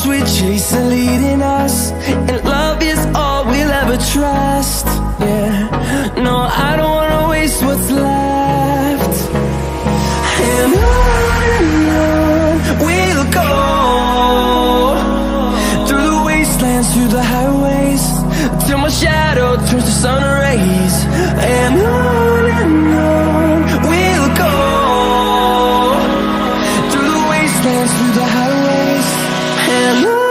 storms we chase are leading us, and love is all we'll ever trust. Yeah, no, I don't wanna waste what's left. And on we'll go, through the wastelands, through the highways, till my shadow turns to sun rays. And on we'll go, through the wastelands, through the highways, and on.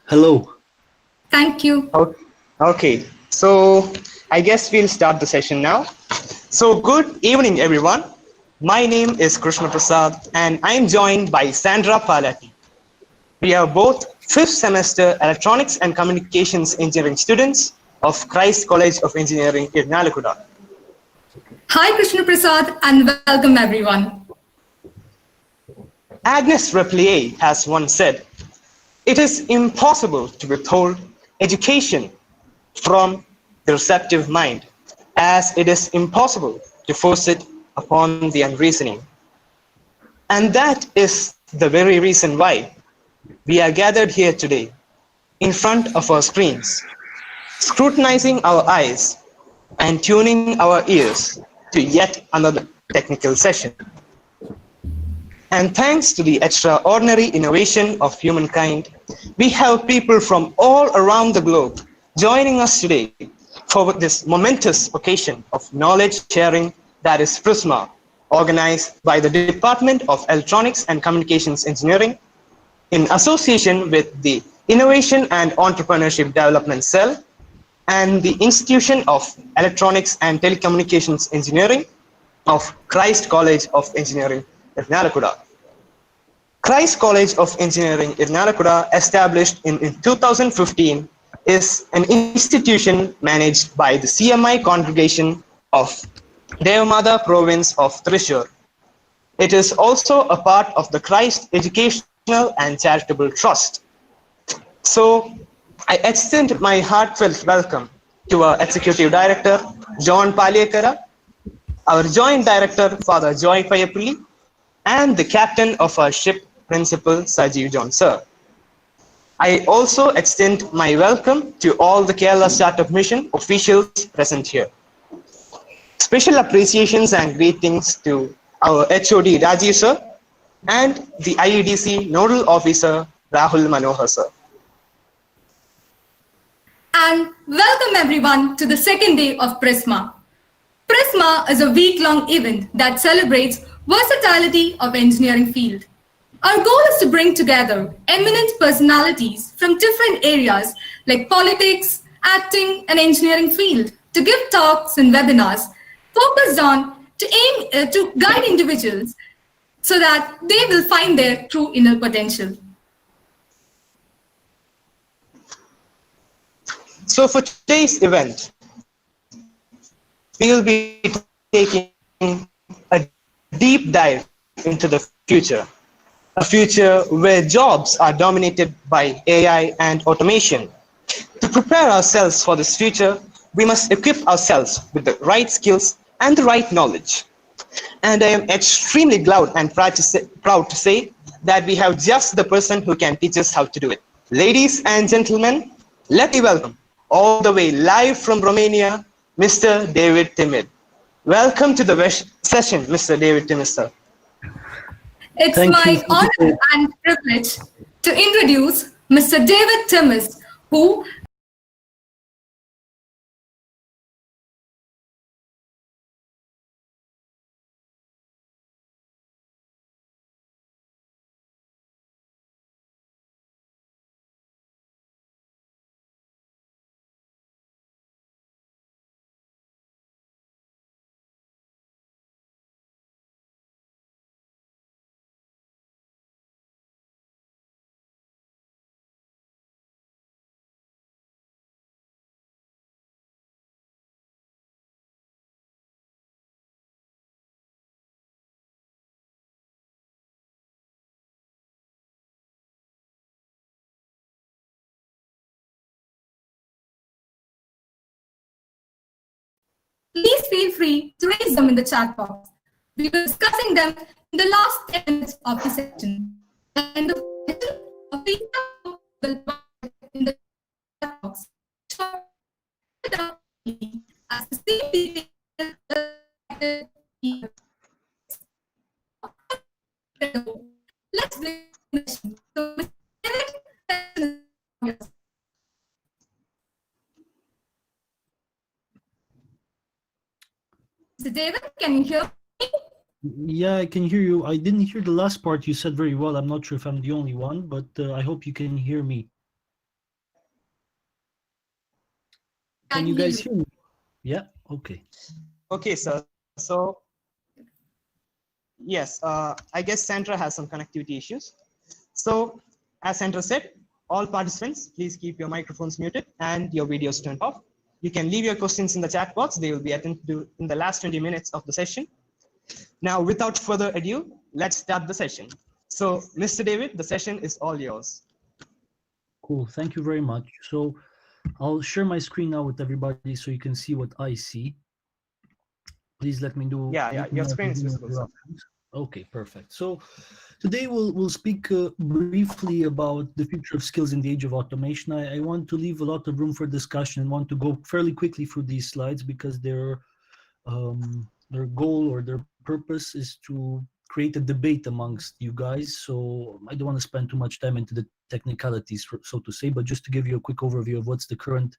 Hello. Thank you. Okay, so I guess we'll start the session now. So good evening, everyone. My name is Krishna Prasad, and I am joined by Sandra Palati. We are both fifth semester Electronics and Communications Engineering students of Christ College of Engineering in Nalakuda. Hi, Krishna Prasad, and welcome everyone. Agnes Repplier has once said, "It is impossible to withhold education from the receptive mind, as it is impossible to force it upon the unreasoning." And that is the very reason why we are gathered here today, in front of our screens, scrutinizing our eyes and tuning our ears to yet another technical session. And thanks to the extraordinary innovation of humankind, we have people from all around the globe joining us today for this momentous occasion of knowledge sharing that is PRISMA, organized by the Department of Electronics and Communications Engineering in association with the Innovation and Entrepreneurship Development Cell and the Institution of Electronics and Telecommunications Engineering of Christ College of Engineering, Ernakulam. Christ College of Engineering, Ernakulam, established in 2015, is an institution managed by the CMI congregation of Devamada province of Thrissur. It is also a part of the Christ Educational and Charitable Trust. So I extend my heartfelt welcome to our Executive Director, John Palyekara, our Joint Director, Father Joy Payapulli, and the Captain of our ship, Principal Sajeev John Sir. I also extend my welcome to all the Kerala Startup Mission officials present here. Special appreciations and greetings to our HOD Rajiv Sir and the IEDC Nodal Officer Rahul Manohar Sir. And welcome everyone to the second day of PRISMA. PRISMA is a week-long event that celebrates versatility of engineering field. Our goal is to bring together eminent personalities from different areas like politics, acting, and engineering field to give talks and webinars focused on to guide individuals so that they will find their true inner potential. So for today's event, we will be taking a deep dive into the future. A future where jobs are dominated by AI and automation. To prepare ourselves for this future, we must equip ourselves with the right skills and the right knowledge. And I am extremely glad and proud to say that we have just the person who can teach us how to do it. Ladies and gentlemen, let me welcome all the way live from Romania, Mr. David Timis. Welcome to the session, Mr. David Timis, sir. It's my honor and privilege to introduce Mr. David Timis, who please feel free to raise them in the chat box. We were discussing them in the last 10 minutes of the session. And the question of feedback will be in the chat box. As the same detail. Let's begin the session. So, Mr. David, can you hear me? Yeah, I can hear you. I didn't hear the last part you said very well. I'm not sure if I'm the only one, but I hope you can hear me. Can you guys hear me? Yeah, okay. Okay, sir. So, yes, I guess Sandra has some connectivity issues. So, as Sandra said, all participants, please keep your microphones muted and your videos turned off. You can leave your questions in the chat box. They will be attended to in the last 20 minutes of the session. Now, without further ado, let's start the session. So, Mr. David, the session is all yours. Cool, thank you very much. So I'll share my screen now with everybody so you can see what I see. Please let me know. Yeah, your screen is visible, sir. Okay, perfect. So today we'll speak briefly about the future of skills in the age of automation. I want to leave a lot of room for discussion and want to go fairly quickly through these slides because their goal or their purpose is to create a debate amongst you guys. So I don't want to spend too much time into the technicalities, so to say, but just to give you a quick overview of what's the current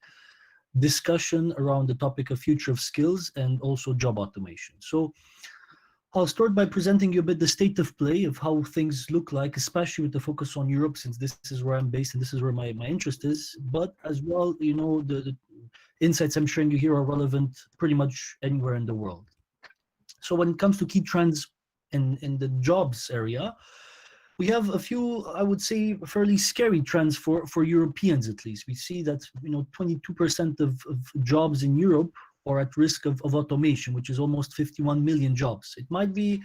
discussion around the topic of future of skills and also job automation. So I'll start by presenting you a bit the state of play of how things look like, especially with the focus on Europe, since this is where I'm based and this is where my interest is. But as well, you know, the insights I'm sharing you here are relevant pretty much anywhere in the world. So when it comes to key trends in the jobs area, we have a few, I would say, fairly scary trends for Europeans at least. We see that, you know, 22% of jobs in Europe are at risk of automation, which is almost 51 million jobs. It might be,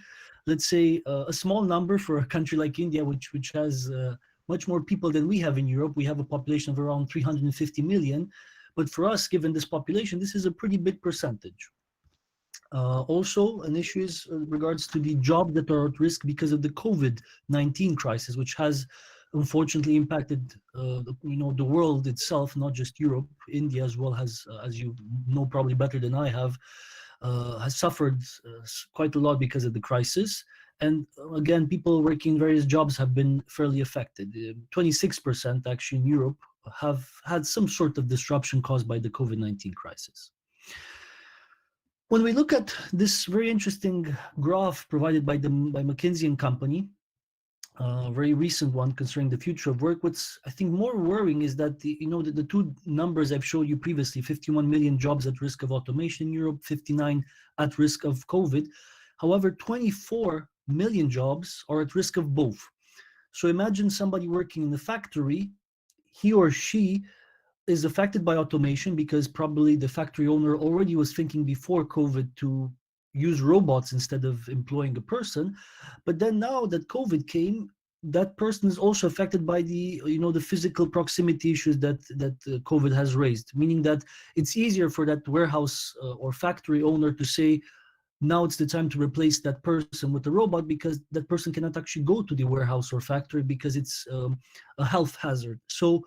let's say, a small number for a country like India, which has much more people than we have in Europe. We have a population of around 350 million. But for us, given this population, this is a pretty big percentage. Also, an issue is regards to the jobs that are at risk because of the COVID-19 crisis, which has unfortunately impacted you know, the world itself, not just Europe. India as well has, as you know probably better than I have, has suffered quite a lot because of the crisis. And again, people working in various jobs have been fairly affected. 26% actually in Europe have had some sort of disruption caused by the COVID-19 crisis. When we look at this very interesting graph provided by McKinsey and Company, a very recent one concerning the future of work, what's I think more worrying is that the two numbers I've showed you previously, 51 million jobs at risk of automation in Europe, 59 at risk of COVID. However, 24 million jobs are at risk of both. So imagine somebody working in the factory, he or she is affected by automation because probably the factory owner already was thinking before COVID to use robots instead of employing a person. But then now that COVID came, that person is also affected by the physical proximity issues that COVID has raised, meaning that it's easier for that warehouse or factory owner to say, now it's the time to replace that person with a robot because that person cannot actually go to the warehouse or factory because it's a health hazard. So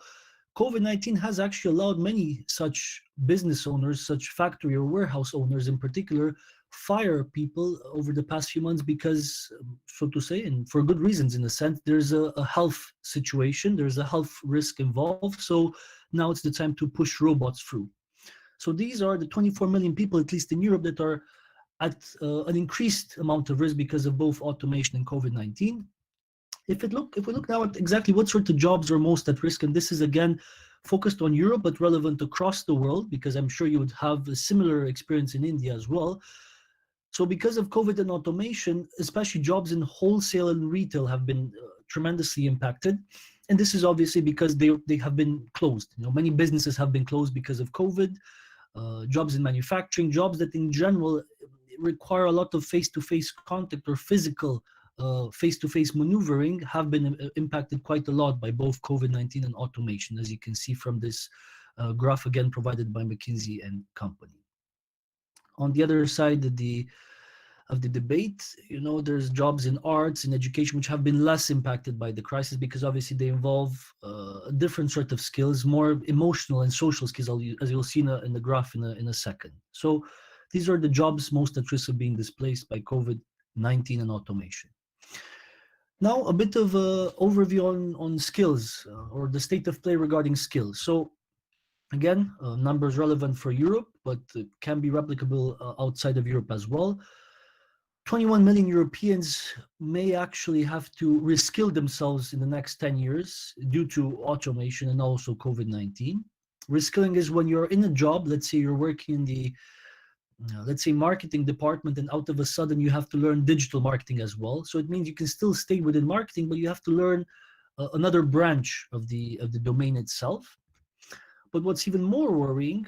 COVID-19 has actually allowed many such business owners, such factory or warehouse owners in particular, fire people over the past few months because, so to say, and for good reasons in a sense, there's a health situation, there's a health risk involved. So now it's the time to push robots through. So these are the 24 million people, at least in Europe, that are at an increased amount of risk because of both automation and COVID-19. If we look now at exactly what sort of jobs are most at risk, and this is again focused on Europe but relevant across the world, because I'm sure you would have a similar experience in India as well. So because of COVID and automation, especially jobs in wholesale and retail have been tremendously impacted. And this is obviously because they have been closed. Many businesses have been closed because of COVID. Jobs in manufacturing, jobs that in general require a lot of face-to-face contact or physical face-to-face maneuvering have been impacted quite a lot by both COVID-19 and automation, as you can see from this graph again provided by McKinsey and Company. On the other side of the debate, there's jobs in arts and education which have been less impacted by the crisis because obviously they involve a different sort of skills, more emotional and social skills, as you'll see in the graph in a second. So these are the jobs most at risk of being displaced by COVID-19 and automation. Now, a bit of an overview on skills or the state of play regarding skills. So again, numbers relevant for Europe, but can be replicable outside of Europe as well. 21 million Europeans may actually have to reskill themselves in the next 10 years due to automation and also COVID-19. Reskilling is when you're in a job, let's say you're working in the let's say marketing department, and out of a sudden you have to learn digital marketing as well. So it means you can still stay within marketing, but you have to learn another branch of the domain itself. But what's even more worrying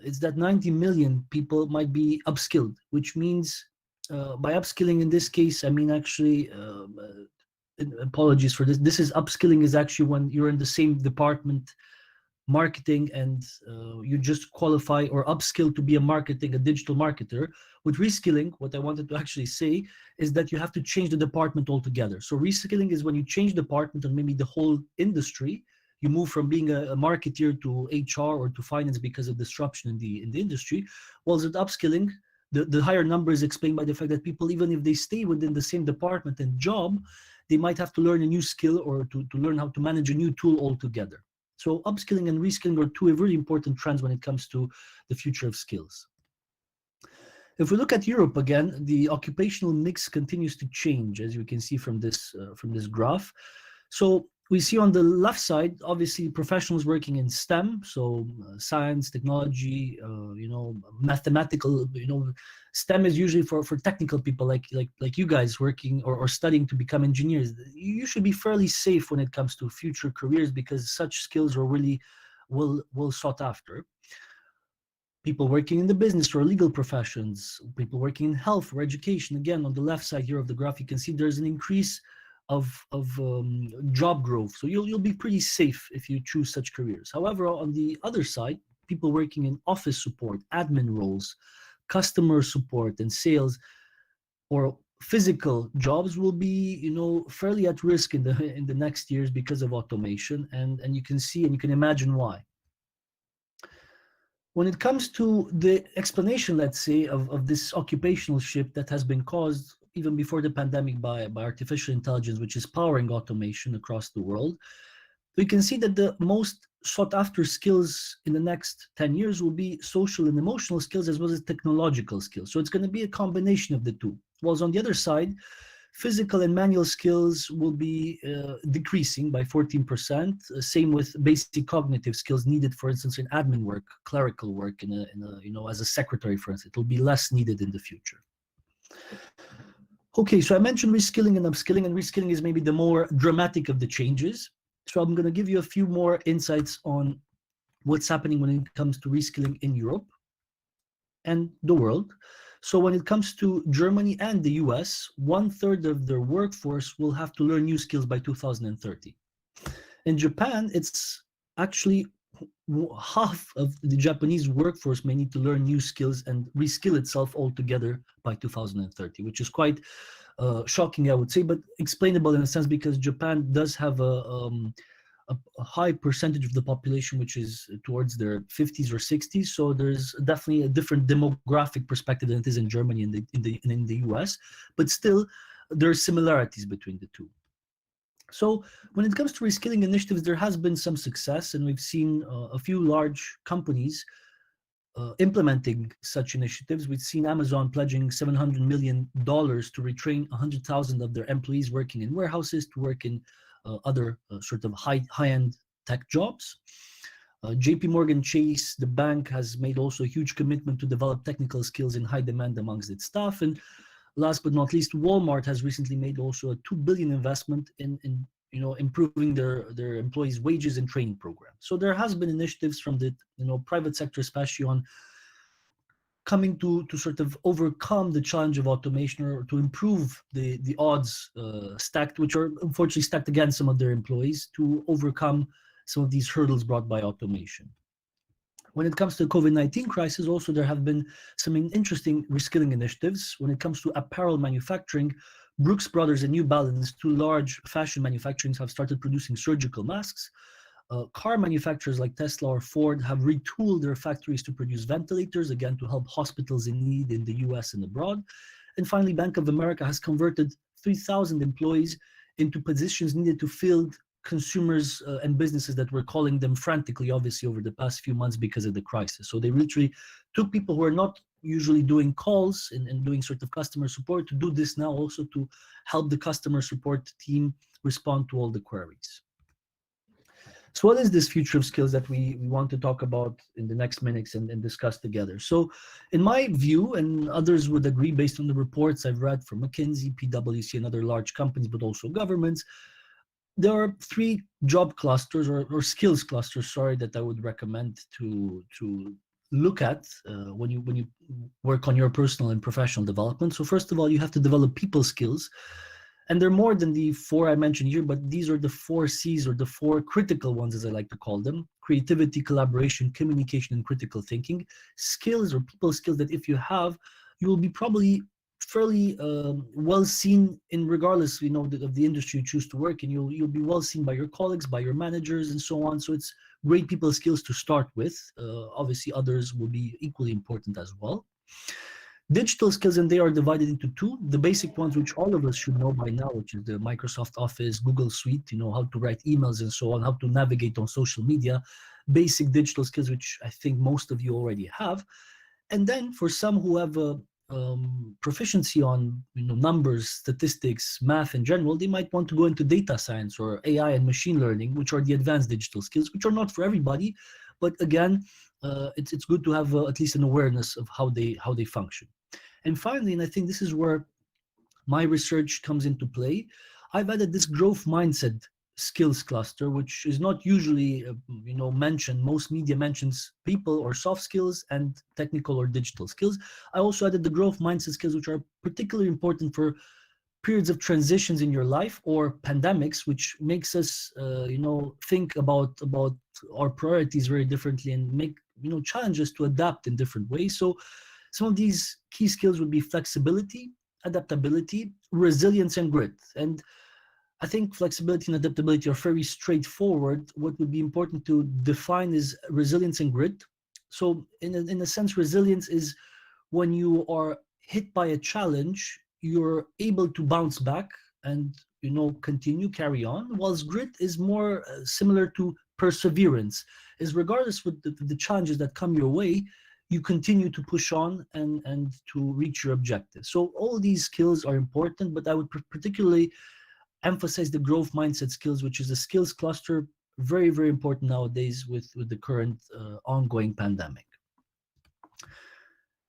is that 90 million people might be upskilled, which means by upskilling in this case, I mean actually, apologies for this. This is upskilling is actually when you're in the same department, marketing, and you just qualify or upskill to be a digital marketer. With reskilling, what I wanted to actually say is that you have to change the department altogether. So reskilling is when you change department and maybe the whole industry. You move from being a marketeer to HR or to finance because of disruption in the industry. Whilst with upskilling, the higher number is explained by the fact that people, even if they stay within the same department and job, they might have to learn a new skill or to learn how to manage a new tool altogether. So upskilling and reskilling are two really important trends when it comes to the future of skills. If we look at Europe again, the occupational mix continues to change, as you can see from this graph. So we see on the left side, obviously, professionals working in STEM, so science, technology, mathematical. STEM is usually for technical people like you guys working or studying to become engineers. You should be fairly safe when it comes to future careers because such skills are really well sought after. People working in the business or legal professions, people working in health or education. Again, on the left side here of the graph, you can see there's an increase of job growth. So you'll be pretty safe if you choose such careers. However, on the other side, people working in office support, admin roles, customer support and sales, or physical jobs will be, fairly at risk in the next years because of automation, and you can see and you can imagine why. When it comes to the explanation, let's say, of this occupational shift that has been caused even before the pandemic by artificial intelligence, which is powering automation across the world, we can see that the most sought after skills in the next 10 years will be social and emotional skills as well as technological skills. So it's going to be a combination of the two. Whilst on the other side, physical and manual skills will be decreasing by 14%. Same with basic cognitive skills needed, for instance, in admin work, clerical work, as a secretary, for instance. It will be less needed in the future. Okay, so I mentioned reskilling and upskilling, and reskilling is maybe the more dramatic of the changes. So I'm going to give you a few more insights on what's happening when it comes to reskilling in Europe and the world. So when it comes to Germany and the US, 1/3 of their workforce will have to learn new skills by 2030. In Japan, it's actually half of the Japanese workforce may need to learn new skills and reskill itself altogether by 2030, which is quite shocking, I would say, but explainable in a sense because Japan does have a high percentage of the population which is towards their 50s or 60s. So there's definitely a different demographic perspective than it is in Germany and in the US, but still there are similarities between the two. So when it comes to reskilling initiatives, there has been some success, and we've seen a few large companies implementing such initiatives. We've seen Amazon pledging $700 million to retrain 100,000 of their employees working in warehouses to work in other sort of high-end tech jobs. JP Morgan Chase, the bank, has made also a huge commitment to develop technical skills in high demand amongst its staff. And last but not least, Walmart has recently made also a $2 billion investment in improving their employees' wages and training programs. So there has been initiatives from the private sector, especially on coming to sort of overcome the challenge of automation or to improve the odds stacked, which are unfortunately stacked against some of their employees, to overcome some of these hurdles brought by automation. When it comes to the COVID-19 crisis, also there have been some interesting reskilling initiatives. When it comes to apparel manufacturing, Brooks Brothers and New Balance, two large fashion manufacturers, have started producing surgical masks. Car manufacturers like Tesla or Ford have retooled their factories to produce ventilators, again, to help hospitals in need in the US and abroad. And finally, Bank of America has converted 3,000 employees into positions needed to fill consumers and businesses that were calling them frantically, obviously, over the past few months because of the crisis. So they literally took people who are not usually doing calls and doing sort of customer support to do this now also to help the customer support team respond to all the queries. So what is this future of skills that we want to talk about in the next minutes and discuss together? So in my view, and others would agree based on the reports I've read from McKinsey, PwC, and other large companies, but also governments, there are three job clusters or skills clusters, sorry, that I would recommend to look at when you work on your personal and professional development. So first of all, you have to develop people skills. And there are more than the four I mentioned here, but these are the 4 C's, or the 4 critical ones, as I like to call them: creativity, collaboration, communication, and critical thinking. Skills or people skills that if you have, you will be probably fairly well seen in, regardless, of the industry you choose to work in. You'll be well seen by your colleagues, by your managers, and so on. So it's great people skills to start with. Obviously, others will be equally important as well. Digital skills, and they are divided into 2. The basic ones, which all of us should know by now, which is the Microsoft Office, Google Suite, how to write emails and so on, how to navigate on social media, basic digital skills, which I think most of you already have. And then for some who have a proficiency on numbers, statistics, math in general, they might want to go into data science or AI and machine learning, which are the advanced digital skills, which are not for everybody, but again, it's good to have at least an awareness of how they function. And finally, and I think this is where my research comes into play, I've added this growth mindset skills cluster, which is not usually mentioned. Most media mentions people or soft skills and technical or digital skills. I also added the growth mindset skills, which are particularly important for periods of transitions in your life or pandemics, which makes us think about our priorities very differently and make challenges to adapt in different ways. So some of these key skills would be flexibility, adaptability, resilience, and grit. And I think flexibility and adaptability are very straightforward. What would be important to define is resilience and grit. So in a sense, resilience is when you are hit by a challenge, you're able to bounce back and continue, carry on, whilst grit is more similar to perseverance, is regardless of the challenges that come your way, you continue to push on and to reach your objectives. So all these skills are important, but I would particularly emphasize the growth mindset skills, which is a skills cluster, very, very important nowadays with the current ongoing pandemic.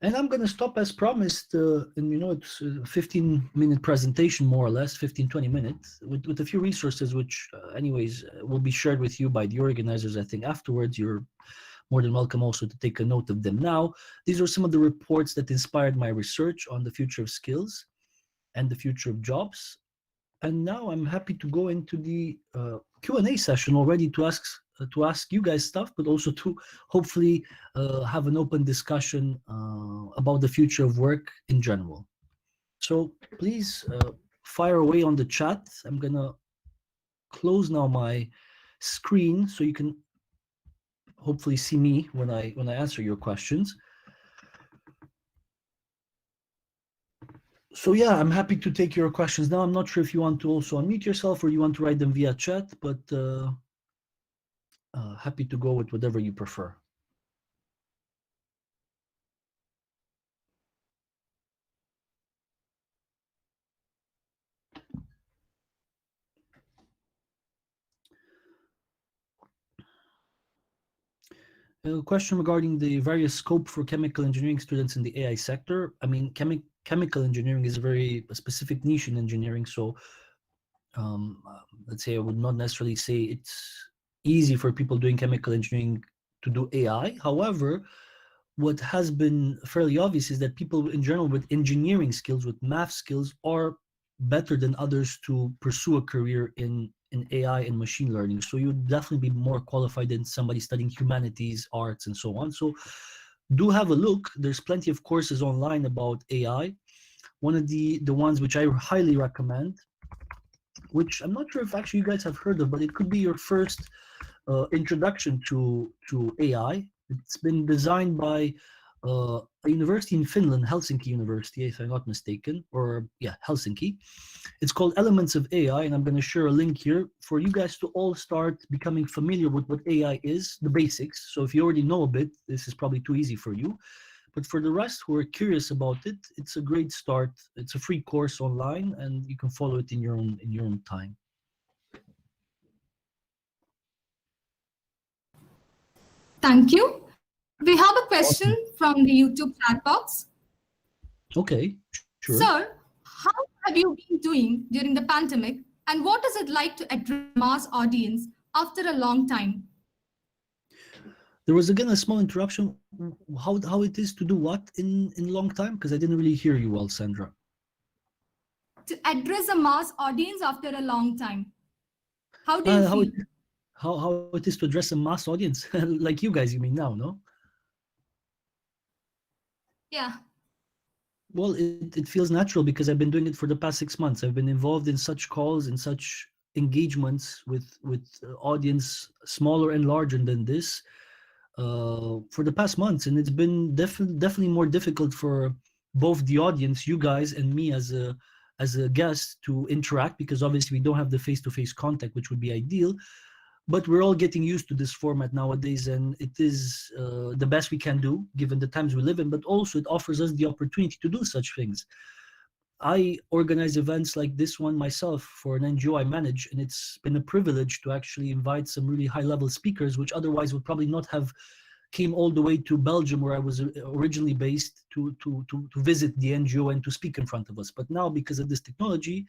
And I'm going to stop as promised, and it's a 15-minute presentation, more or less, 15-20 minutes, with a few resources, which anyways will be shared with you by the organizers, I think, afterwards. You're more than welcome also to take a note of them now. These are some of the reports that inspired my research on the future of skills and the future of jobs. And now I'm happy to go into the Q&A session already to ask you guys stuff, but also to hopefully have an open discussion about the future of work in general. So please fire away on the chat. I'm gonna close now my screen so you can hopefully see me when I answer your questions. So yeah, I'm happy to take your questions now. I'm not sure if you want to also unmute yourself or you want to write them via chat, but happy to go with whatever you prefer. A question regarding the various scope for chemical engineering students in the AI sector. I mean, chemical engineering is a very specific niche in engineering, so let's say I would not necessarily say it's easy for people doing chemical engineering to do AI. However, what has been fairly obvious is that people in general with engineering skills, with math skills, are better than others to pursue a career in AI and machine learning. So you'd definitely be more qualified than somebody studying humanities, arts, and so on. So do have a look. There's plenty of courses online about AI. One of the ones which I highly recommend, which I'm not sure if actually you guys have heard of, but it could be your first introduction to AI. It's been designed by a university in Finland, Helsinki University, if I'm not mistaken, or yeah, Helsinki. It's called Elements of AI, and I'm going to share a link here for you guys to all start becoming familiar with what AI is, the basics. So if you already know a bit, this is probably too easy for you. But for the rest who are curious about it, it's a great start. It's a free course online, and you can follow it in your own time. Thank you. We have a question from the YouTube chat box. Okay, sure. Sir, how have you been doing during the pandemic, and what is it like to address a mass audience after a long time? There was again a small interruption. How it is to do what in long time? Because I didn't really hear you well, Sandra. To address a mass audience after a long time. How do you feel? How it is to address a mass audience like you guys, you mean now, no? Yeah. Well, it feels natural because I've been doing it for the past 6 months. I've been involved in such calls and such engagements with audience smaller and larger than this for the past months, and it's been definitely more difficult for both the audience, you guys, and me as a guest to interact, because obviously we don't have the face-to-face contact, which would be ideal. But we're all getting used to this format nowadays, and it is the best we can do given the times we live in, but also it offers us the opportunity to do such things. I organize events like this one myself for an NGO I manage, and it's been a privilege to actually invite some really high-level speakers, which otherwise would probably not have came all the way to Belgium, where I was originally based, to visit the NGO and to speak in front of us. But now, because of this technology,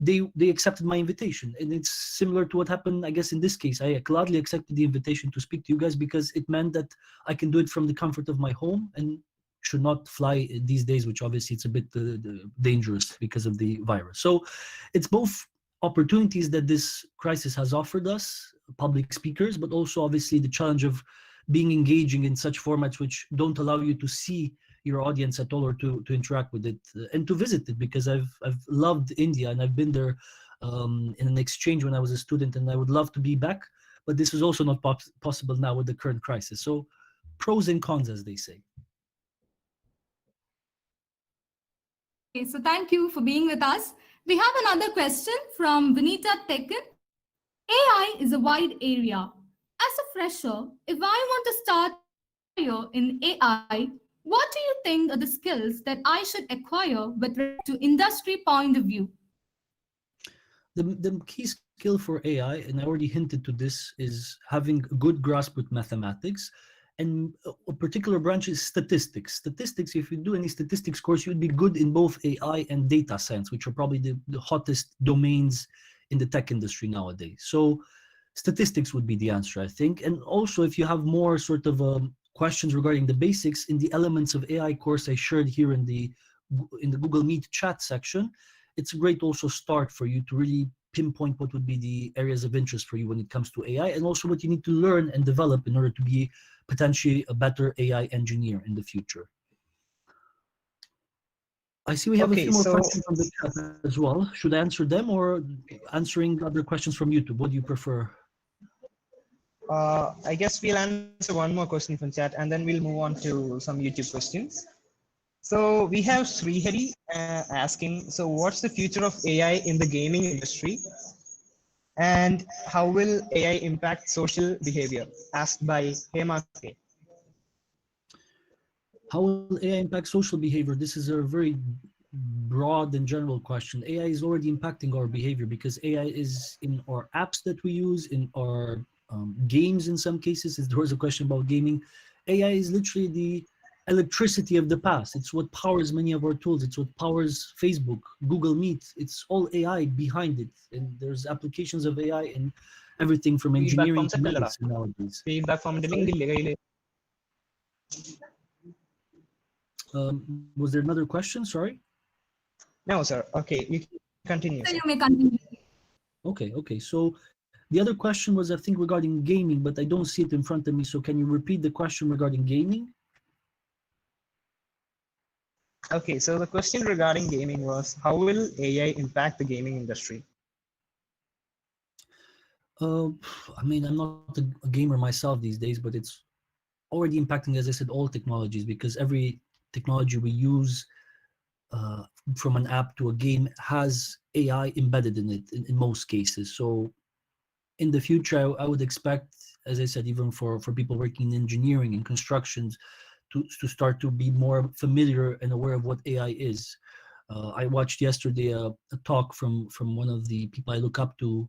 they accepted my invitation, and it's similar to what happened, I guess, in this case. I gladly accepted the invitation to speak to you guys because it meant that I can do it from the comfort of my home and should not fly these days, which obviously it's a bit dangerous because of the virus. So it's both opportunities that this crisis has offered us, public speakers, but also obviously the challenge of being engaging in such formats which don't allow you to see your audience at all, or to interact with it and to visit it, because I've loved India and I've been there in an exchange when I was a student, and I would love to be back, but this is also not possible now with the current crisis. So pros and cons, as they say. Okay, so thank you for being with us. We have another question from Vinita Tekken. AI is a wide area. As a fresher, if I want to start a career in AI, what do you think are the skills that I should acquire with respect to industry point of view? The key skill for AI, and I already hinted to this, is having a good grasp with mathematics, and a particular branch is statistics. Statistics, if you do any statistics course, you'd be good in both AI and data science, which are probably the hottest domains in the tech industry nowadays. So statistics would be the answer, I think. And also, if you have more sort of questions regarding the basics, in the Elements of AI course I shared here in the Google Meet chat section, it's a great also start for you to really pinpoint what would be the areas of interest for you when it comes to AI, and also what you need to learn and develop in order to be potentially a better AI engineer in the future. I see we have a few more questions from the chat as well. Should I answer them or answering other questions from YouTube? What do you prefer? I guess we'll answer one more question from chat, and then we'll move on to some YouTube questions. So we have Srihari asking, so what's the future of AI in the gaming industry? And how will AI impact social behavior? Asked by Hema. How will AI impact social behavior? This is a very broad and general question. AI is already impacting our behavior because AI is in our apps that we use, in our games in some cases. If there was a question about gaming, AI is literally the electricity of the past. It's what powers many of our tools. It's what powers Facebook, Google Meet. It's all AI behind it. And there's applications of AI in everything from engineering to medicine nowadays. Was there another question? Sorry. No, sir. Okay, you can continue. So you may continue. Okay. So the other question was, I think, regarding gaming, but I don't see it in front of me. So can you repeat the question regarding gaming? Okay, so the question regarding gaming was, how will AI impact the gaming industry? I mean, I'm not a gamer myself these days, but it's already impacting, as I said, all technologies, because every technology we use, from an app to a game, has AI embedded in it in most cases. So in the future, I would expect, as I said, even for people working in engineering and constructions, to start to be more familiar and aware of what AI is. I watched yesterday a talk from one of the people I look up to,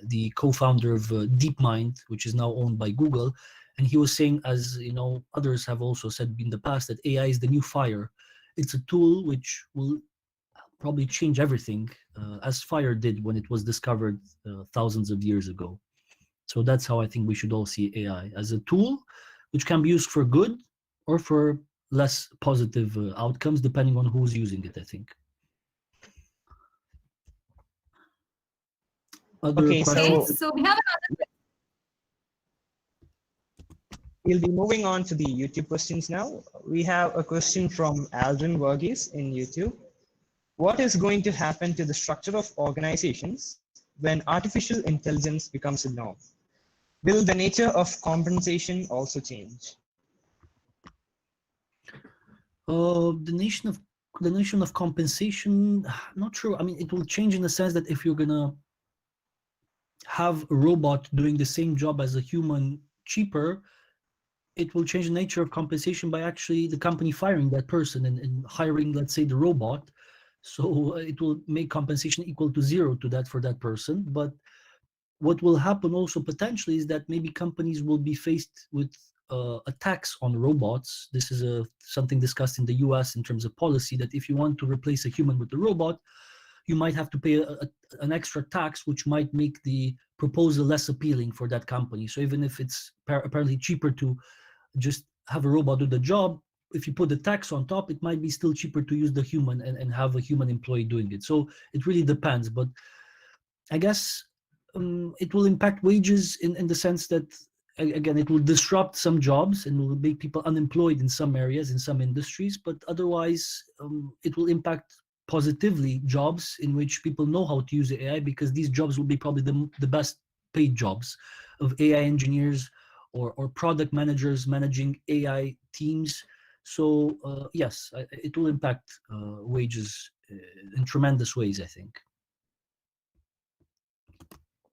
the co-founder of DeepMind, which is now owned by Google, And he was saying, as others have also said in the past, that AI is the new fire. It's a tool which will probably change everything, as fire did when it was discovered thousands of years ago. So that's how I think we should all see AI, as a tool which can be used for good or for less positive outcomes, depending on who's using it, I think. Other Okay, questions? So we have another. we'll be moving on to the YouTube questions now. We have a question from Aldrin Verghese in YouTube. What is going to happen to the structure of organizations when artificial intelligence becomes a norm? Will the nature of compensation also change? The notion of compensation, not sure. I mean, it will change in the sense that if you're gonna have a robot doing the same job as a human cheaper, it will change the nature of compensation by actually the company firing that person and hiring, let's say, the robot. So it will make compensation equal to zero for that person. But what will happen also potentially is that maybe companies will be faced with a tax on robots. This is something discussed in the US in terms of policy, that if you want to replace a human with a robot, you might have to pay an extra tax, which might make the proposal less appealing for that company. So even if it's apparently cheaper to just have a robot do the job, if you put the tax on top, it might be still cheaper to use the human and have a human employee doing it. So it really depends. But I guess it will impact wages in the sense that, again, it will disrupt some jobs and will make people unemployed in some areas, in some industries. But otherwise, it will impact positively jobs in which people know how to use AI, because these jobs will be probably the best paid jobs of AI engineers or product managers managing AI teams. So yes, it will impact wages in tremendous ways, I think.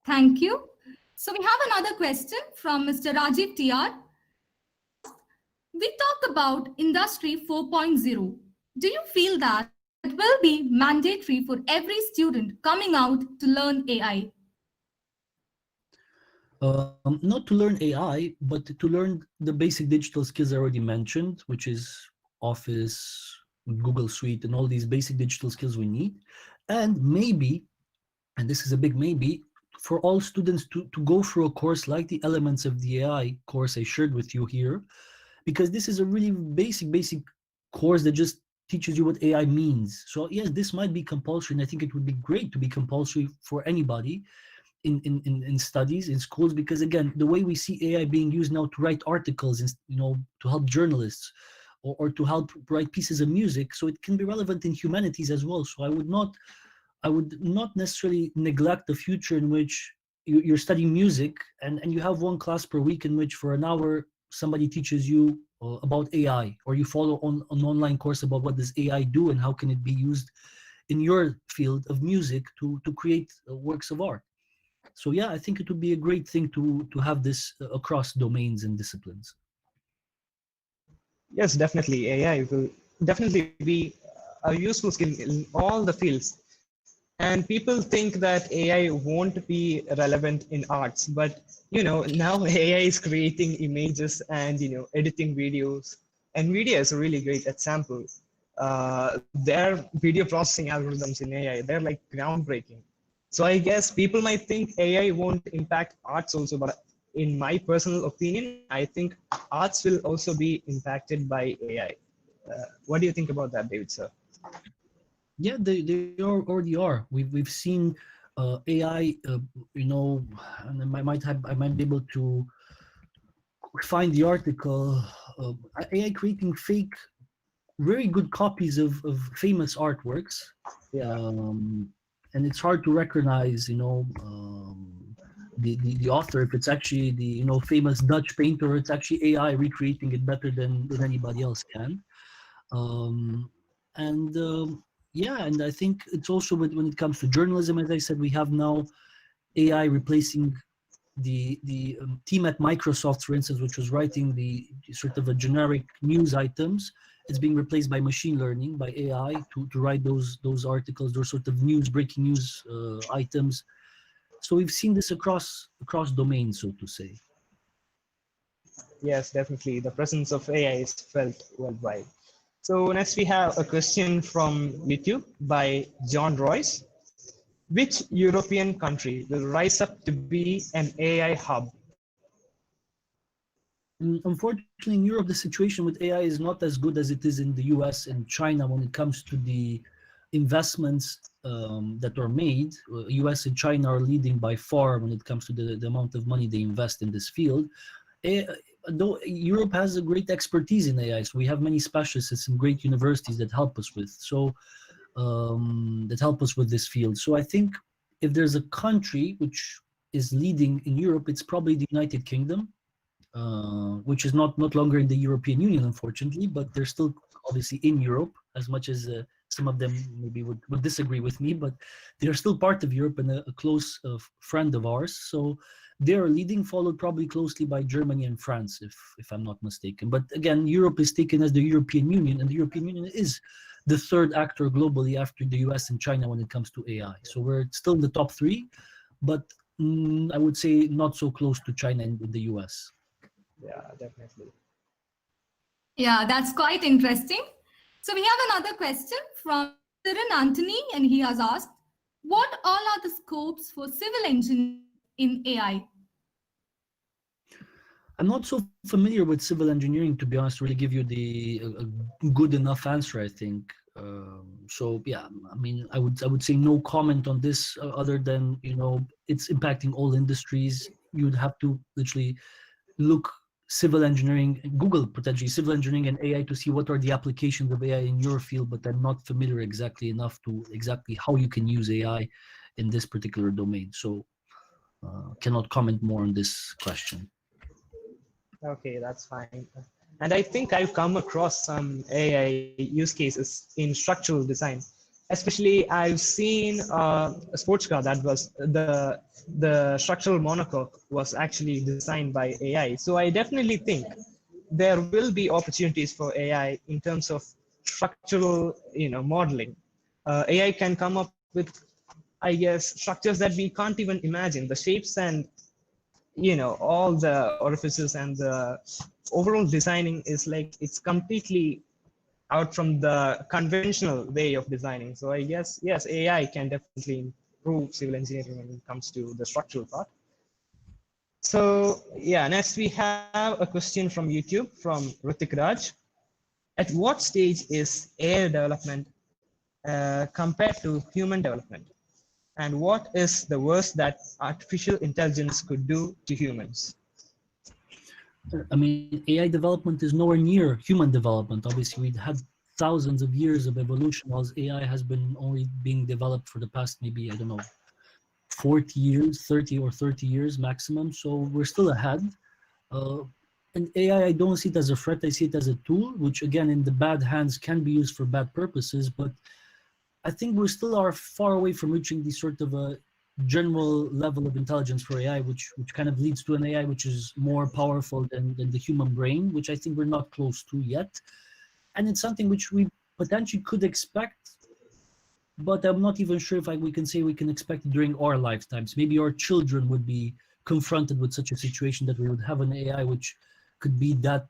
Thank you. So we have another question from Mr. Rajiv TR. We talk about Industry 4.0. Do you feel that it will be mandatory for every student coming out to learn AI? Not to learn AI, but to learn the basic digital skills I already mentioned, which is Office, Google Suite, and all these basic digital skills we need. And maybe, and this is a big maybe, for all students to go through a course like the Elements of the AI course I shared with you here, because this is a really basic course that just teaches you what AI means. So yes, this might be compulsory, and I think it would be great to be compulsory for anybody in studies, in schools, because again, the way we see AI being used now to write articles, to help journalists, or to help write pieces of music, so it can be relevant in humanities as well. So I would not necessarily neglect the future in which you're studying music and you have one class per week in which for an hour somebody teaches you about AI, or you follow on an online course about what does AI do and how can it be used in your field of music to create works of art. So yeah, I think it would be a great thing to have this across domains and disciplines. Yes, definitely. AI will definitely be a useful skill in all the fields. And people think that AI won't be relevant in arts, but now AI is creating images and editing videos. NVIDIA is a really great example. Their video processing algorithms in AI, they're like groundbreaking. So I guess people might think AI won't impact arts also, but in my personal opinion, I think arts will also be impacted by AI. What do you think about that, David, sir? Yeah, they already are. We've seen AI, and I might be able to find the article. AI creating fake, very good copies of famous artworks. Yeah. And it's hard to recognize, the author, if it's actually the famous Dutch painter. It's actually AI recreating it better than anybody else can. Yeah, and I think it's also when it comes to journalism, as I said, we have now AI replacing the team at Microsoft, for instance, which was writing the sort of a generic news items. It's being replaced by machine learning, by AI, to write those articles, those sort of breaking news items. So we've seen this across domains, so to say. Yes, definitely. The presence of AI is felt worldwide. So next we have a question from YouTube by John Royce. Which European country will rise up to be an AI hub? Unfortunately, in Europe, the situation with AI is not as good as it is in the US and China when it comes to the investments that are made. US and China are leading by far when it comes to the amount of money they invest in this field. Though Europe has a great expertise in AI, so we have many specialists and great universities that help us with. So that help us with this field. So I think if there's a country which is leading in Europe, it's probably the United Kingdom, which is not longer in the European Union, unfortunately, but they're still obviously in Europe, as much as some of them maybe would disagree with me, but they're still part of Europe and a close friend of ours. So they're leading, followed probably closely by Germany and France, if I'm not mistaken. But again, Europe is taken as the European Union, and the European Union is the third actor globally after the US and China when it comes to AI. So we're still in the top three, but I would say not so close to China and the US. Yeah, definitely. Yeah, that's quite interesting. So we have another question from Sirin Anthony, and he has asked, what all are the scopes for civil engineering in AI? I'm not so familiar with civil engineering, to be honest, to really give you a good enough answer, I think. So yeah, I mean, I would say no comment on this other than, you know, it's impacting all industries. You'd have to literally look civil engineering, Google potentially civil engineering and AI to see what are the applications of AI in your field, but I'm not familiar exactly enough to exactly how you can use AI in this particular domain. So cannot comment more on this question. Okay, that's fine. And I think I've come across some AI use cases in structural design. Especially, I've seen a sports car that was the structural monocoque was actually designed by AI. So I definitely think there will be opportunities for AI in terms of structural, modeling. AI can come up with, I guess, structures that we can't even imagine. The shapes and all the orifices and the overall designing is like it's completely out from the conventional way of designing. So I guess, yes, AI can definitely improve civil engineering when it comes to the structural part. So yeah, next we have a question from YouTube from Ritik Raj. At what stage is AI development compared to human development? And what is the worst that artificial intelligence could do to humans? I mean, AI development is nowhere near human development. Obviously, we've had thousands of years of evolution, whilst AI has been only being developed for the past maybe, I don't know, 40 years, 30 or 30 years maximum. So we're still ahead. And AI, I don't see it as a threat. I see it as a tool, which again, in the bad hands can be used for bad purposes. But I think we still are far away from reaching the sort of a general level of intelligence for AI, which kind of leads to an AI which is more powerful than the human brain, which I think we're not close to yet. And it's something which we potentially could expect, but I'm not even sure if we can say we can expect it during our lifetimes. Maybe our children would be confronted with such a situation that we would have an AI which could be that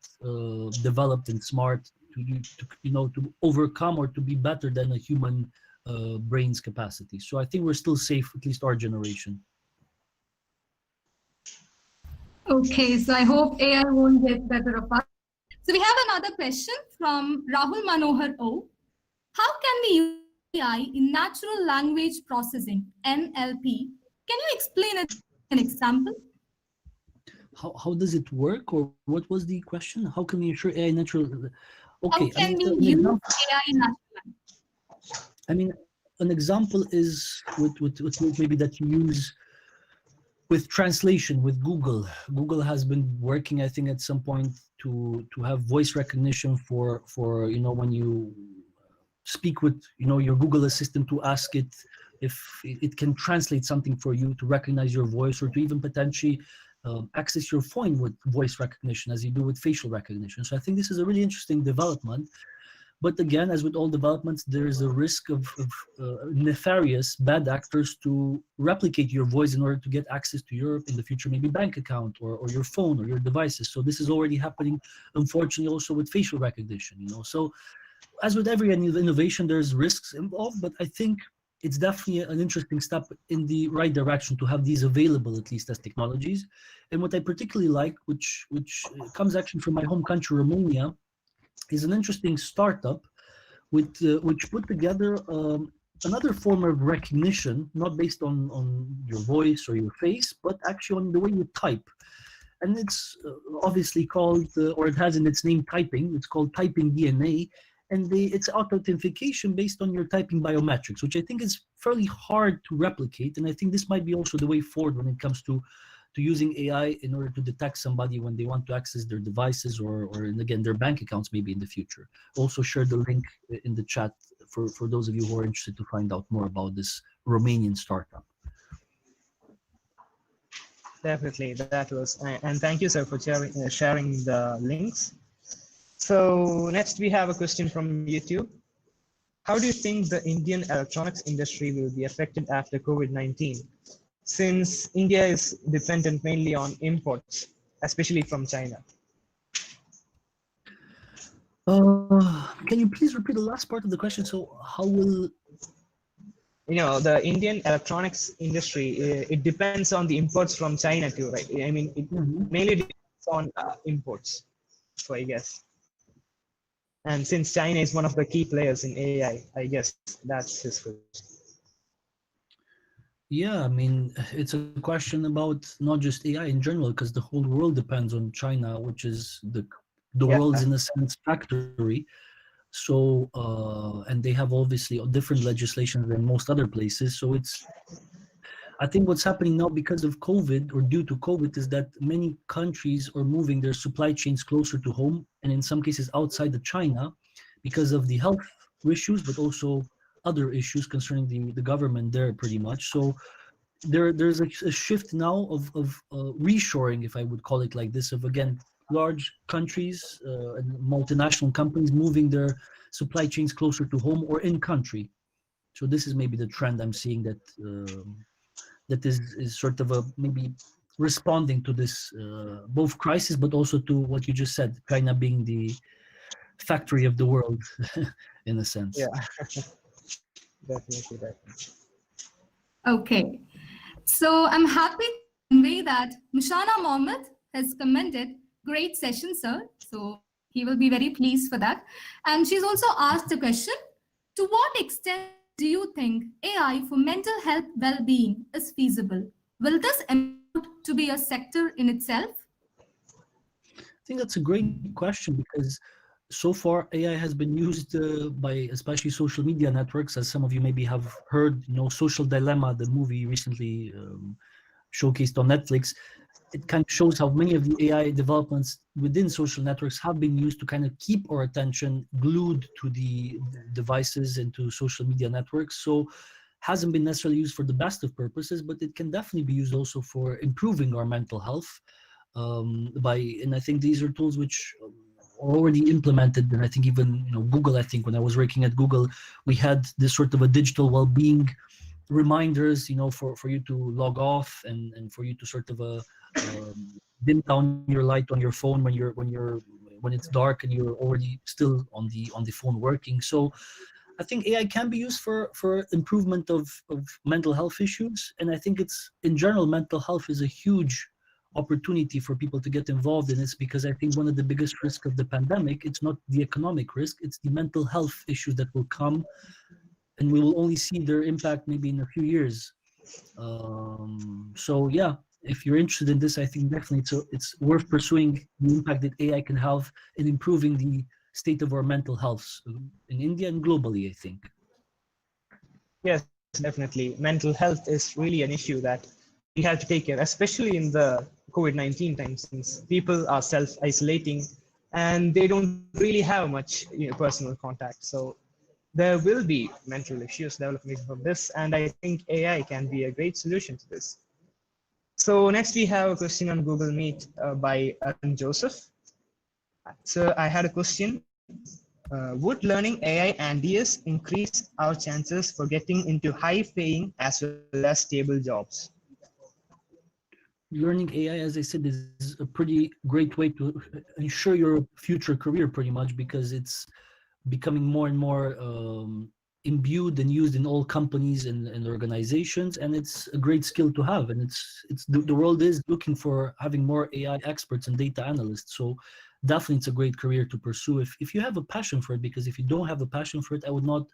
developed and smart to overcome or to be better than a human brain's capacity. So I think we're still safe, at least our generation. Okay, so I hope AI won't get better of us. So we have another question from Rahul Manohar O. How can we use AI in natural language processing, NLP? Can you explain it in an example? How does it work, or what was the question? How can we ensure AI natural? Okay, how can we use AI in natural language? I mean, an example is with maybe that you use with translation with Google. Google has been working, I think, at some point to have voice recognition for when you speak with your Google Assistant, to ask it if it can translate something for you, to recognize your voice, or to even potentially access your phone with voice recognition as you do with facial recognition. So I think this is a really interesting development. But again, as with all developments, there is a risk of nefarious bad actors to replicate your voice in order to get access to your, in the future, maybe bank account or your phone or your devices. So this is already happening, unfortunately, also with facial recognition. So as with every innovation, there's risks involved, but I think it's definitely an interesting step in the right direction to have these available, at least as technologies. And what I particularly like, which comes actually from my home country, Romania, is an interesting startup which put together another form of recognition, not based on your voice or your face, but actually on the way you type. And it's obviously called, or it has in its name typing. It's called Typing DNA. And it's authentication based on your typing biometrics, which I think is fairly hard to replicate. And I think this might be also the way forward when it comes to using AI in order to detect somebody when they want to access their devices or again, their bank accounts maybe in the future. Also share the link in the chat for those of you who are interested to find out more about this Romanian startup. Definitely, that was, and thank you, sir, for sharing the links. So next we have a question from YouTube. How do you think the Indian electronics industry will be affected after COVID-19? Since India is dependent mainly on imports, especially from China. Can you please repeat the last part of the question? So how will... The Indian electronics industry, it depends on the imports from China too, right? I mean, it mainly depends on imports, so I guess. And since China is one of the key players in AI, I guess that's his question. Yeah, I mean, it's a question about not just AI in general, because the whole world depends on China, which is the world's, in a sense, factory. So, and they have obviously different legislation than most other places. So I think what's happening now because of COVID or due to COVID is that many countries are moving their supply chains closer to home, and in some cases outside of China, because of the health issues, but also other issues concerning the government there pretty much. So there's a shift now of reshoring, if I would call it like this, of again, large countries and multinational companies moving their supply chains closer to home or in country. So this is maybe the trend I'm seeing that that is sort of a maybe responding to this both crisis, but also to what you just said, China being the factory of the world in a sense. Yeah, definitely. Okay, so I'm happy to convey that Mushana Mohammed has commented, great session, sir. So he will be very pleased for that. And she's also asked a question, to what extent do you think AI for mental health well-being is feasible? Will this amount to be a sector in itself? I think that's a great question, because so far AI has been used by especially social media networks, as some of you maybe have heard. Social Dilemma, the movie recently showcased on Netflix, it kind of shows how many of the AI developments within social networks have been used to kind of keep our attention glued to the devices and to social media networks. So hasn't been necessarily used for the best of purposes, but it can definitely be used also for improving our mental health. And I think these are tools which are already implemented. And I think even Google, I think when I was working at Google, we had this sort of a digital well-being reminders, for you to log off and for you to sort of dim down your light on your phone when it's dark and you're already still on the phone working. So I think AI can be used for improvement of mental health issues, and I think it's, in general, mental health is a huge opportunity for people to get involved in this, because I think one of the biggest risks of the pandemic, it's not the economic risk, it's the mental health issues that will come, and we will only see their impact maybe in a few years. So yeah, if you're interested in this, I think definitely it's worth pursuing the impact that AI can have in improving the state of our mental health in India and globally, I think. Yes, definitely. Mental health is really an issue that we have to take care, especially in the COVID-19 times, since people are self-isolating and they don't really have much personal contact. So there will be mental issues developing from this, and I think AI can be a great solution to this. So next we have a question on Google Meet by Joseph. So I had a question. would learning AI and DS increase our chances for getting into high-paying as well as stable jobs? Learning AI, as I said, is a pretty great way to ensure your future career, pretty much, because it's becoming more and more imbued and used in all companies and organizations, and it's a great skill to have. And it's the world is looking for having more AI experts and data analysts. So definitely, it's a great career to pursue if you have a passion for it. Because if you don't have a passion for it, I would not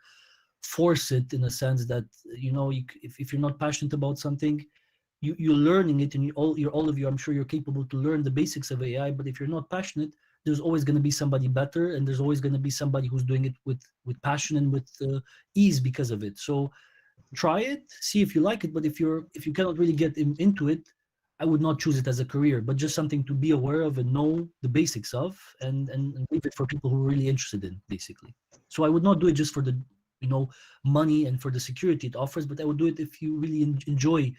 force it, in a sense that, you know, if you're not passionate about something, you're learning it, and all of you, I'm sure you're capable to learn the basics of AI. But if you're not passionate, there's always going to be somebody better, and there's always going to be somebody who's doing it with passion and with ease because of it. So try it, see if you like it. But if you cannot really get into it, I would not choose it as a career, but just something to be aware of and know the basics of, and leave it for people who are really interested in, basically. So I would not do it just for the, you know, money and for the security it offers, but I would do it if you really enjoy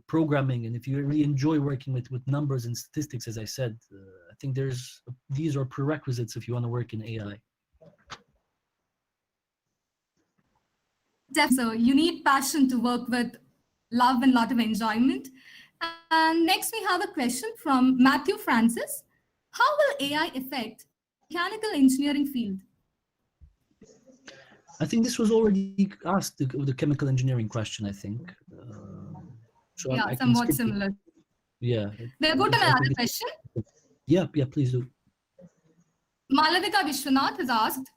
programming, and if you really enjoy working with numbers and statistics. As I said, I think these are prerequisites if you want to work in AI. So you need passion to work with, love and lot of enjoyment. And next we have a question from Matthew Francis. How will AI affect mechanical engineering field? I think this was already asked, the chemical engineering question, I think. So Yeah, I can somewhat skip similar. Yeah. We'll go to another question. Yeah, please do. Malavika Vishwanath has asked,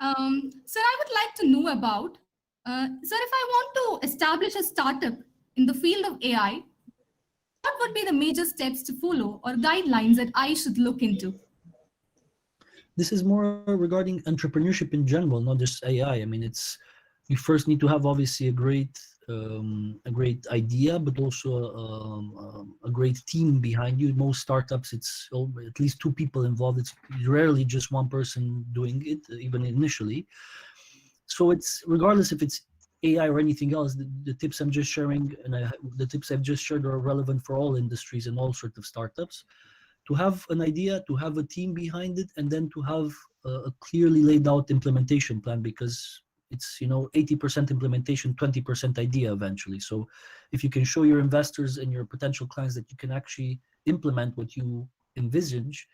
sir, I would like to know about, sir, if I want to establish a startup in the field of AI, what would be the major steps to follow or guidelines that I should look into? This is more regarding entrepreneurship in general, not just AI. I mean, you first need to have, obviously, a great idea, but also a great team behind you. Most startups, it's at least two people involved. It's rarely just one person doing it, even initially. So it's, regardless if it's AI or anything else, the tips I'm just sharing, and the tips I've just shared, are relevant for all industries and all sorts of startups. To have an idea, to have a team behind it, and then to have a clearly laid out implementation plan, because it's, 80% implementation, 20% idea eventually. So if you can show your investors and your potential clients that you can actually implement what you envisage,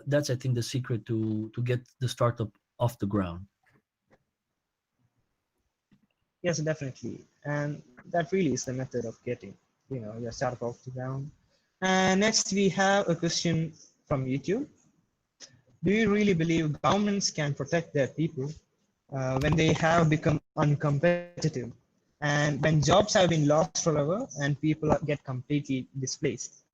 that's, I think, the secret to get the startup off the ground. Yes, definitely. And that really is the method of getting, your startup off the ground. And next we have a question from YouTube. Do you really believe governments can protect their people when they have become uncompetitive, and when jobs have been lost forever and people get completely displaced?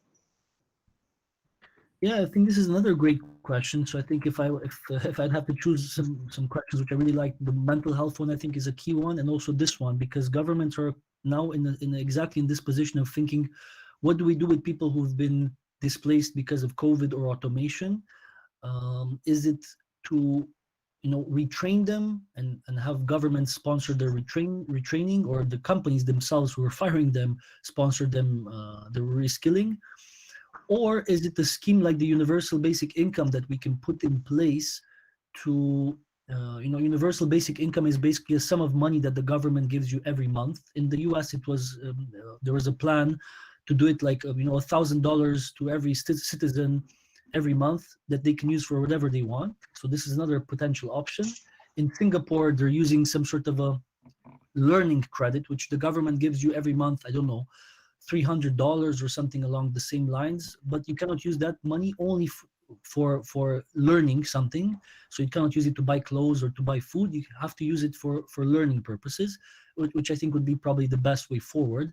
Yeah, I think this is another great question. So I think if I'd have to choose some questions which I really like, the mental health one, I think, is a key one, and also this one, because governments are now exactly in this position of thinking, what do we do with people who've been displaced because of COVID or automation? Is it to retrain them and have governments sponsor their retraining, or the companies themselves who are firing them sponsor them the reskilling? Or is it a scheme like the universal basic income that we can put in place to, universal basic income is basically a sum of money that the government gives you every month. In the US, it was there was a plan to do it like, $1,000 to every citizen every month that they can use for whatever they want. So this is another potential option. In Singapore, they're using some sort of a learning credit, which the government gives you every month, I don't know, $300 or something along the same lines, but you cannot use that money only for learning something. So you cannot use it to buy clothes or to buy food. You have to use it for learning purposes, which I think would be probably the best way forward.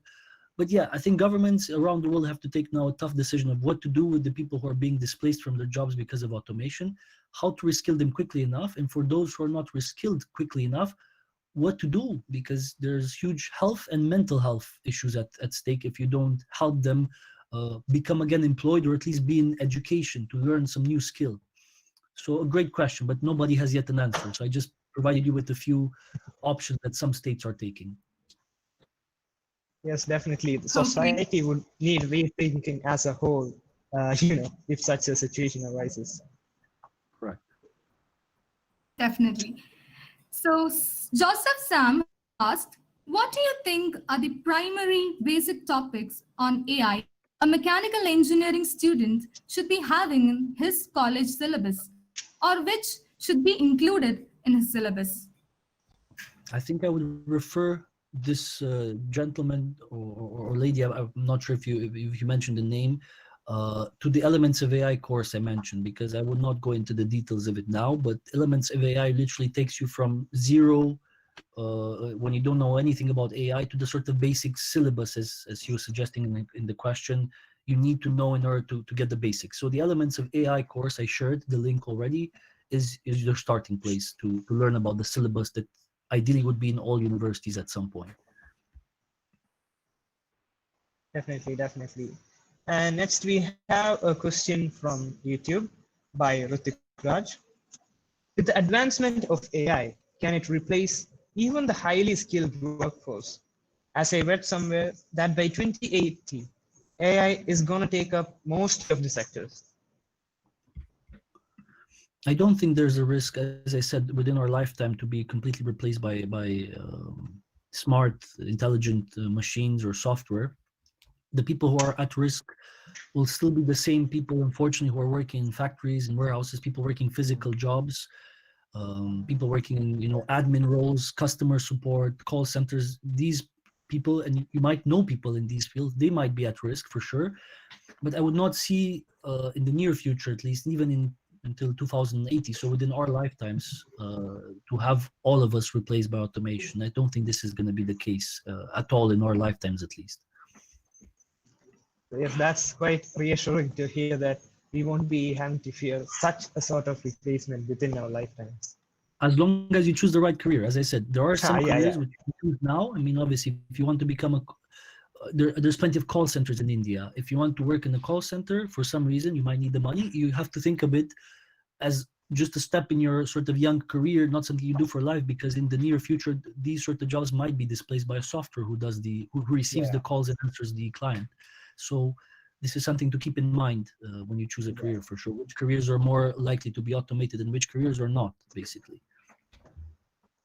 But yeah, I think governments around the world have to take now a tough decision of what to do with the people who are being displaced from their jobs because of automation, how to reskill them quickly enough, and for those who are not reskilled quickly enough, what to do, because there's huge health and mental health issues at stake if you don't help them become again employed, or at least be in education to learn some new skill. So a great question, but nobody has yet an answer. So I just provided you with a few options that some states are taking. Yes, definitely. The society would need rethinking as a whole, if such a situation arises. Correct. Definitely. So Joseph Sam asked, what do you think are the primary basic topics on AI a mechanical engineering student should be having in his college syllabus, or which should be included in his syllabus? I think I would refer this gentleman or lady, I'm not sure if you mentioned the name, to the Elements of AI course I mentioned, because I would not go into the details of it now, but Elements of AI literally takes you from zero, when you don't know anything about AI, to the sort of basic syllabus, as you were suggesting in the question, you need to know in order to get the basics. So the Elements of AI course, I shared the link already, is your starting place to learn about the syllabus that ideally would be in all universities at some point. Definitely, definitely. And next we have a question from YouTube by Rutik Raj. With the advancement of AI, can it replace even the highly skilled workforce? As I read somewhere that by 2080, AI is going to take up most of the sectors. I don't think there's a risk, as I said, within our lifetime to be completely replaced by smart, intelligent machines or software. The people who are at risk will still be the same people, unfortunately, who are working in factories and warehouses, people working physical jobs, people working in admin roles, customer support, call centers. These people, and you might know people in these fields, they might be at risk for sure. But I would not see in the near future, at least, even until 2080, so within our lifetimes, to have all of us replaced by automation. I don't think this is going to be the case at all in our lifetimes, at least. Yes, that's quite reassuring to hear that we won't be having to fear such a sort of replacement within our lifetimes. As long as you choose the right career. As I said, there are some careers which you choose now. I mean, obviously, if you want to become there's plenty of call centers in India. If you want to work in a call center, for some reason, you might need the money. You have to think of it as just a step in your sort of young career, not something you do for life, because in the near future, these sort of jobs might be displaced by a software who receives the calls and answers the client. So this is something to keep in mind when you choose a career, for sure. Which careers are more likely to be automated and which careers are not, basically.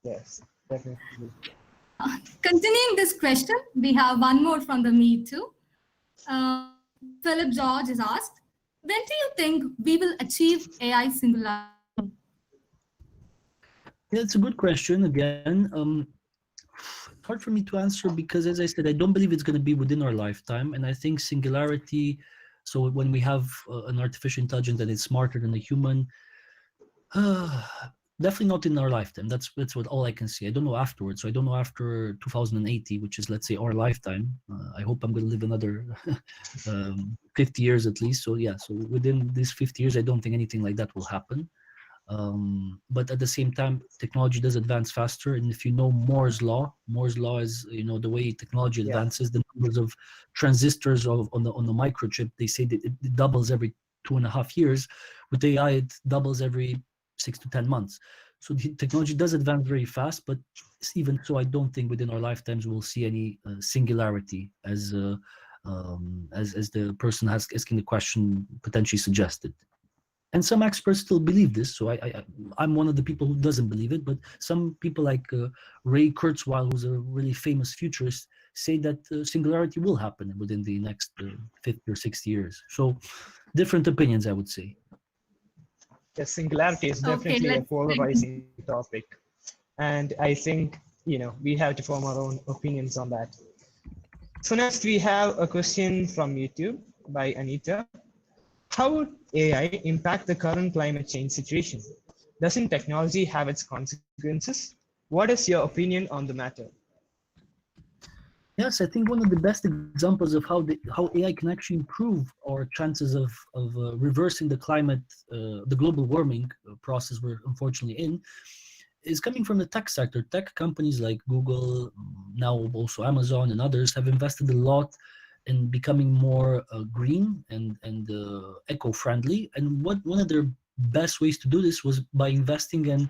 Yes, definitely. Continuing this question, we have one more from the Meet too. Philip George is asked, when do you think we will achieve AI singularity? Yeah, it's a good question. Again, it's hard for me to answer because, as I said, I don't believe it's going to be within our lifetime. And I think singularity, so when we have an artificial intelligence that is smarter than a human, definitely not in our lifetime. That's what all I can see. I don't know afterwards. So I don't know after 2080, which is, let's say, our lifetime. I hope I'm going to live another 50 years at least. So yeah, so within these 50 years, I don't think anything like that will happen. But at the same time, technology does advance faster. And if you know Moore's law is, the way technology advances, the numbers of transistors on the microchip, they say that it doubles every 2.5 years. With AI, it doubles every 6 to 10 months. So the technology does advance very fast, but even so, I don't think within our lifetimes we'll see any singularity as the person asking the question potentially suggested. And some experts still believe this, so I'm one of the people who doesn't believe it, but some people like Ray Kurzweil, who's a really famous futurist, say that singularity will happen within the next 50 or 60 years. So different opinions, I would say. The singularity is definitely a polarizing topic. And I think, we have to form our own opinions on that. So next we have a question from YouTube by Anita. How would AI impact the current climate change situation? Doesn't technology have its consequences? What is your opinion on the matter? Yes, I think one of the best examples of how AI can actually improve our chances of reversing the climate, the global warming process we're unfortunately in, is coming from the tech sector. Tech companies like Google, now also Amazon and others, have invested a lot in becoming more green and eco-friendly. And one of their best ways to do this was by investing in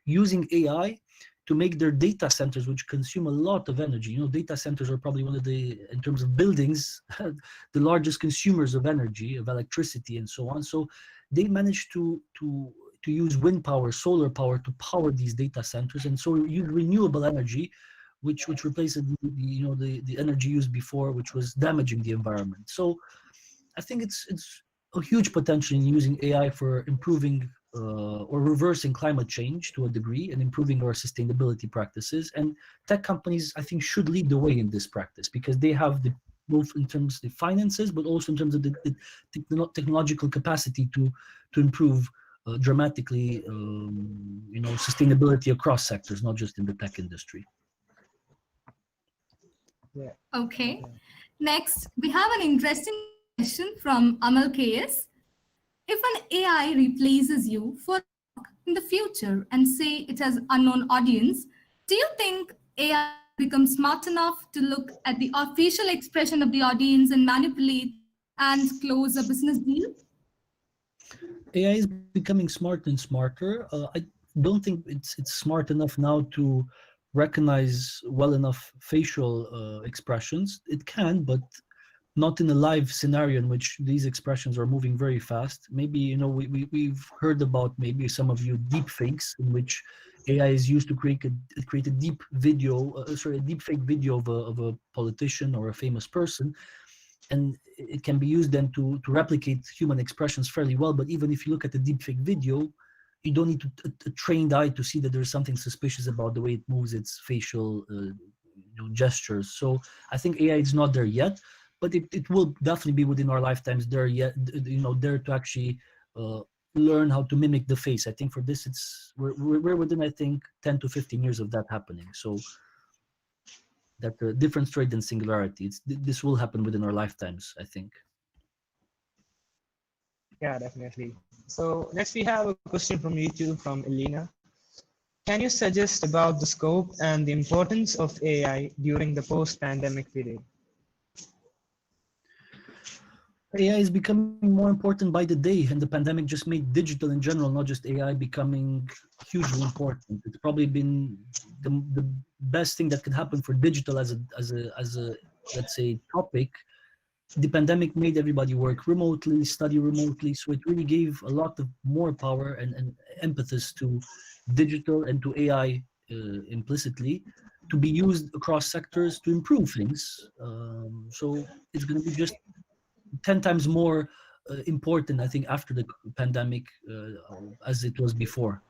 using AI to make their data centers, which consume a lot of energy. Data centers are probably one of the, in terms of buildings, the largest consumers of energy, of electricity, and so on. So they managed to to use wind power, solar power to power these data centers, and so use renewable energy, which replaces the energy used before, which was damaging the environment. So I think it's a huge potential in using AI for improving or reversing climate change to a degree and improving our sustainability practices. And tech companies, I think, should lead the way in this practice because they have both in terms of the finances, but also in terms of the technological capacity to improve dramatically, sustainability across sectors, not just in the tech industry. Yeah. Okay. Next, we have an interesting question from Amal KS. If an AI replaces you for in the future and say it has unknown audience, do you think AI becomes smart enough to look at the official expression of the audience and manipulate and close a business deal? AI is becoming smarter and smarter. I don't think it's smart enough now to recognize well enough facial expressions. It can, but not in a live scenario in which these expressions are moving very fast. Maybe, we've heard about, maybe some of you, deep fakes, in which AI is used to create a deep video, a deep fake video of a politician or a famous person. And it can be used then to replicate human expressions fairly well. But even if you look at the deepfake video, you don't need a trained eye to see that there's something suspicious about the way it moves its facial gestures. So I think AI is not there yet, but it will definitely be within our lifetimes there to actually learn how to mimic the face. I think for this, we're within, I think, 10 to 15 years of that happening. So that the difference trait than singularity. This will happen within our lifetimes, I think. Yeah, definitely. So next we have a question from YouTube from Elena. Can you suggest about the scope and the importance of AI during the post-pandemic period? AI is becoming more important by the day, and the pandemic just made digital in general, not just AI, becoming hugely important. It's probably been the best thing that could happen for digital as a let's say topic. The pandemic made everybody work remotely, study remotely, so it really gave a lot of more power and impetus to digital and to AI implicitly to be used across sectors to improve things. So it's going to be just 10 times more important, I think, after the pandemic as it was before,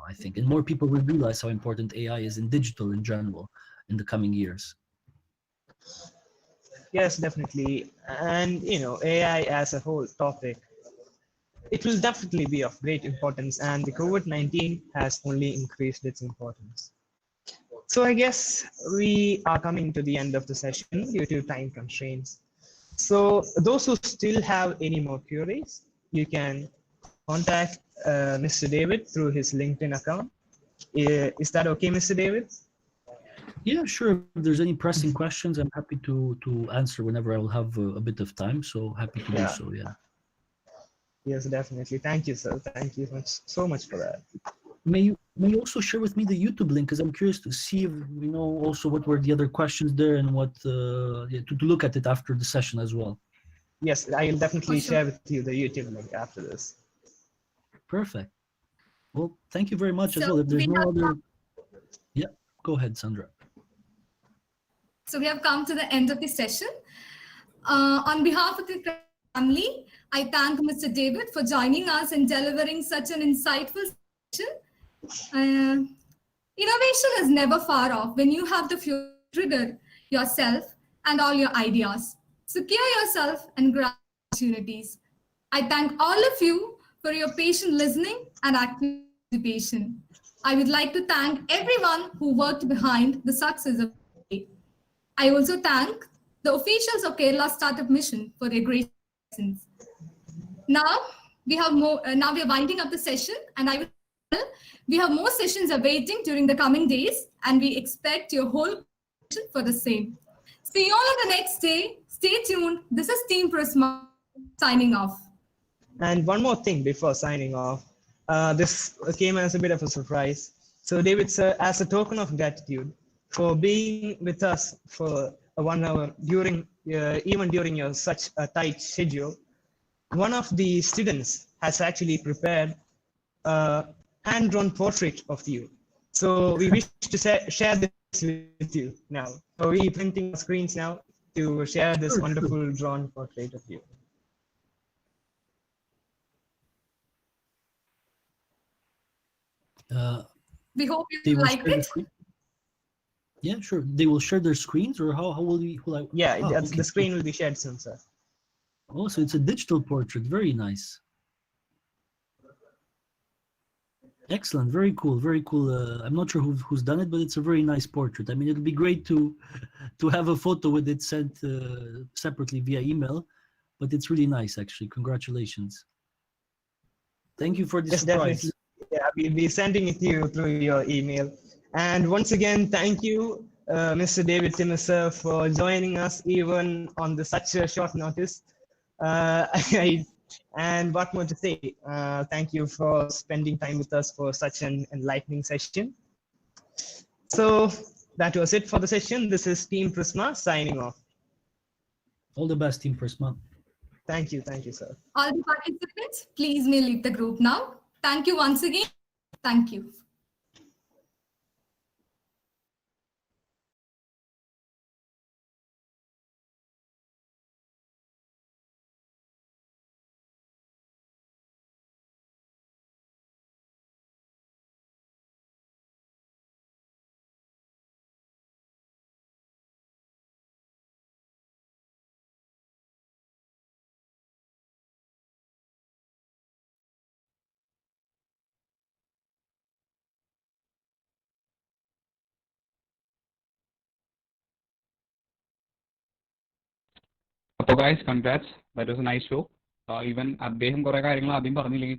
I think. And more people will realize how important AI is in digital in general in the coming years. Yes, definitely. And, AI as a whole topic, it will definitely be of great importance, and the COVID-19 has only increased its importance. So I guess we are coming to the end of the session due to time constraints. So those who still have any more queries, you can contact Mr. David through his LinkedIn account. Is that okay, Mr. David? Yeah, sure. If there's any pressing questions, I'm happy to answer whenever I will have a bit of time. So happy to do so, yeah. Yes, definitely. Thank you, sir. Thank you so much for that. May you also share with me the YouTube link, because I'm curious to see, also what were the other questions there and what to look at it after the session as well. Yes, I will definitely share with you the YouTube link after this. Perfect. Well, thank you very much as well. If there's no other, yeah, go ahead, Sandra. So we have come to the end of the session. On behalf of the family, I thank Mr. David for joining us and delivering such an insightful session. Innovation is never far off when you have the fuel to trigger yourself and all your ideas. Secure yourself and grab opportunities. I thank all of you for your patient listening and active participation. I would like to thank everyone who worked behind the success of today. I also thank the officials of Kerala Startup Mission for their great presence. Now we are winding up the session, and we have more sessions awaiting during the coming days, and we expect your whole attention for the same. See you all on the next day. Stay tuned. This is Team PRISMA signing off. And one more thing before signing off. This came as a bit of a surprise. So David, sir, as a token of gratitude for being with us for 1 hour even during your such a tight schedule, one of the students has actually prepared hand-drawn portrait of you. So we wish to share this with you now. So we printing our screens now to share this wonderful drawn portrait of you. We hope you liked it. Yeah, sure. They will share their screens, or how will we? Yeah, okay. The screen will be shared soon, sir. Oh, so it's a digital portrait. Very nice. Excellent. Very cool. Very cool. I'm not sure who's done it, but it's a very nice portrait. I mean, it'll be great to have a photo with it sent separately via email, but it's really nice, actually. Congratulations. Thank you for the surprise. Definitely. Yeah, we'll be sending it to you through your email. And once again, thank you, Mr. David Timis, sir, for joining us even on such a short notice. And what more to say? Thank you for spending time with us for such an enlightening session. So that was it for the session. This is Team PRISMA signing off. All the best, Team PRISMA. Thank you, sir. All the participants, please may leave the group now. Thank you once again. Thank you. So guys, congrats. That was a nice show. Even അദ്ദേഹം കുറെ കാര്യങ്ങൾ ആദ്യം പറഞ്ഞില്ലെങ്കിൽ